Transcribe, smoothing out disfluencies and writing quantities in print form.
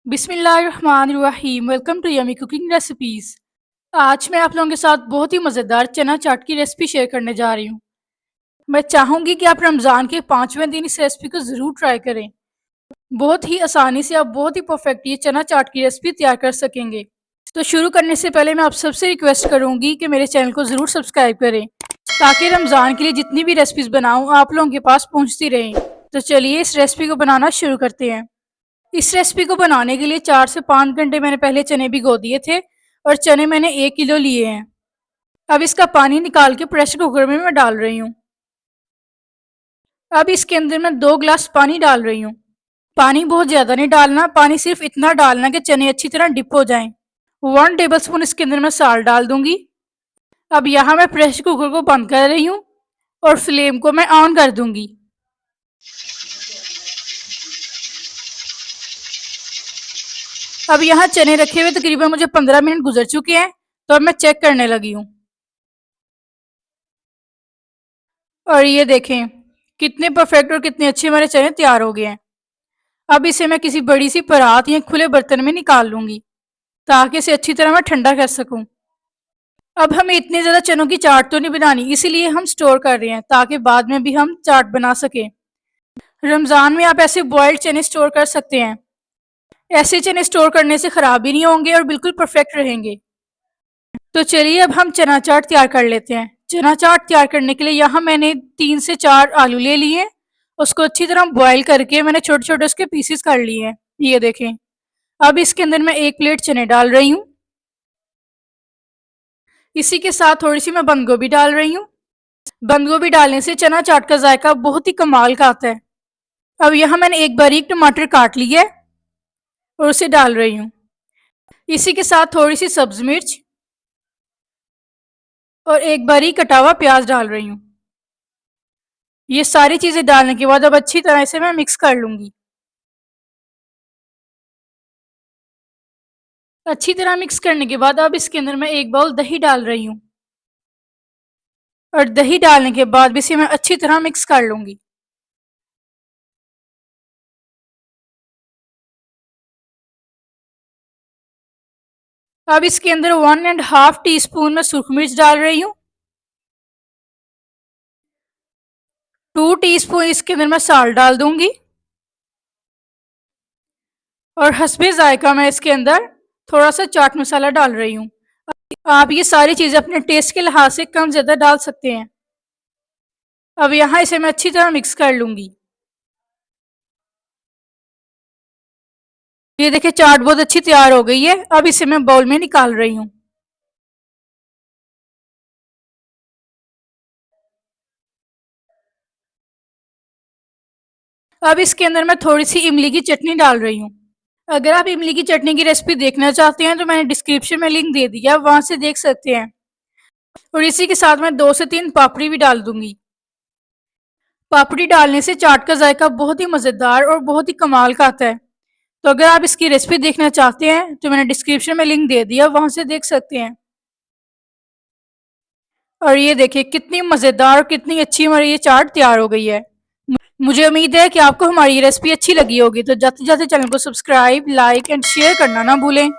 बिस्मिल्लाहिर्रहमानिर्रहीम। Welcome to yummy cooking recipes. आज मैं आप लोगों के साथ बहुत ही मज़ेदार चना चाट की रेसिपी शेयर करने जा रही हूँ। मैं चाहूँगी कि आप रमज़ान के 5वें दिन इस रेसिपी को ज़रूर ट्राई करें। बहुत ही आसानी से आप बहुत ही परफेक्ट ये चना चाट की रेसिपी तैयार कर सकेंगे। तो शुरू करने से पहले मैं आप सबसे रिक्वेस्ट करूँगी कि मेरे चैनल को ज़रूर सब्सक्राइब करें, ताकि रमज़ान के लिए जितनी भी रेसिपीज़ बनाऊँ आप लोगों के पास पहुँचती रहें। तो चलिए इस रेसिपी को बनाना शुरू करते हैं। इस रेसिपी को बनाने के लिए 4 से 5 घंटे मैंने पहले चने भिगो दिए थे और चने मैंने 1 किलो लिए हैं। अब इसका पानी निकाल के प्रेशर कुकर में मैं डाल रही हूँ। अब इसके अंदर मैं 2 गिलास पानी डाल रही हूँ। पानी बहुत ज़्यादा नहीं डालना, पानी सिर्फ इतना डालना कि चने अच्छी तरह डिप हो जाएं। 1 टेबलस्पून इसके अंदर मैं साल्ट डाल दूंगी। अब यहाँ मैं प्रेशर कुकर को बंद कर रही हूँ और फ्लेम को मैं ऑन कर दूंगी। अब यहाँ चने रखे हुए तकरीबन मुझे 15 मिनट गुजर चुके हैं, तो अब मैं चेक करने लगी हूँ। और ये देखें कितने परफेक्ट और कितने अच्छे हमारे चने तैयार हो गए हैं। अब इसे मैं किसी बड़ी सी परात या खुले बर्तन में निकाल लूंगी, ताकि इसे अच्छी तरह मैं ठंडा कर सकूं। अब हमें इतने ज़्यादा चनों की चाट तो नहीं बनानी, इसीलिए हम स्टोर कर रहे हैं ताकि बाद में भी हम चाट बना सकें। रमज़ान में आप ऐसे बॉइल्ड चने स्टोर कर सकते हैं। ऐसे चने स्टोर करने से ख़राब भी नहीं होंगे और बिल्कुल परफेक्ट रहेंगे। तो चलिए अब हम चना चाट तैयार कर लेते हैं। चना चाट तैयार करने के लिए यहाँ मैंने 3 से 4 आलू ले लिए। उसको अच्छी तरह बॉईल करके मैंने छोटे छोटे उसके पीसेस कर लिए हैं। ये देखें। अब इसके अंदर मैं 1 प्लेट चने डाल रही हूँ। इसी के साथ थोड़ी सी मैं बंद गोभी डाल रही हूँ। बंद गोभी डालने से चना चाट का जायका बहुत ही कमाल का आता है। अब यहाँ मैंने एक बारीक टमाटर काट लिया है और उसे डाल रही हूँ। इसी के साथ थोड़ी सी सब्ज मिर्च और एक बारीक कटा हुआ प्याज डाल रही हूँ। ये सारी चीज़ें डालने के बाद अब अच्छी तरह से मैं मिक्स कर लूँगी। अच्छी तरह मिक्स करने के बाद अब इसके अंदर मैं 1 बाउल दही डाल रही हूँ और दही डालने के बाद भी इसे मैं अच्छी तरह मिक्स कर लूँगी। अब इसके अंदर 1½ टीस्पून मैं सूखी मिर्च डाल रही हूँ। 2 टीस्पून इसके अंदर मैं साल्ट डाल दूँगी और हस्बे जायका मैं इसके अंदर थोड़ा सा चाट मसाला डाल रही हूँ। आप ये सारी चीज़ें अपने टेस्ट के लिहाज से कम ज़्यादा डाल सकते हैं। अब यहाँ इसे मैं अच्छी तरह मिक्स कर लूँगी। ये देखिए चाट बहुत अच्छी तैयार हो गई है। अब इसे मैं बाउल में निकाल रही हूँ। अब इसके अंदर मैं थोड़ी सी इमली की चटनी डाल रही हूँ। अगर आप इमली की चटनी की रेसिपी देखना चाहते हैं तो मैंने डिस्क्रिप्शन में लिंक दे दिया, वहां से देख सकते हैं। और इसी के साथ मैं 2 से 3 पापड़ी भी डाल दूंगी। पापड़ी डालने से चाट का जायका बहुत ही मज़ेदार और बहुत ही कमाल का आता है। तो अगर आप इसकी रेसिपी देखना चाहते हैं तो मैंने डिस्क्रिप्शन में लिंक दे दिया, वहां से देख सकते हैं। और ये देखिए कितनी मज़ेदार और कितनी अच्छी हमारी ये चाट तैयार हो गई है। मुझे उम्मीद है कि आपको हमारी ये रेसिपी अच्छी लगी होगी। तो जाते जाते चैनल को सब्सक्राइब, लाइक एंड शेयर करना ना भूलें।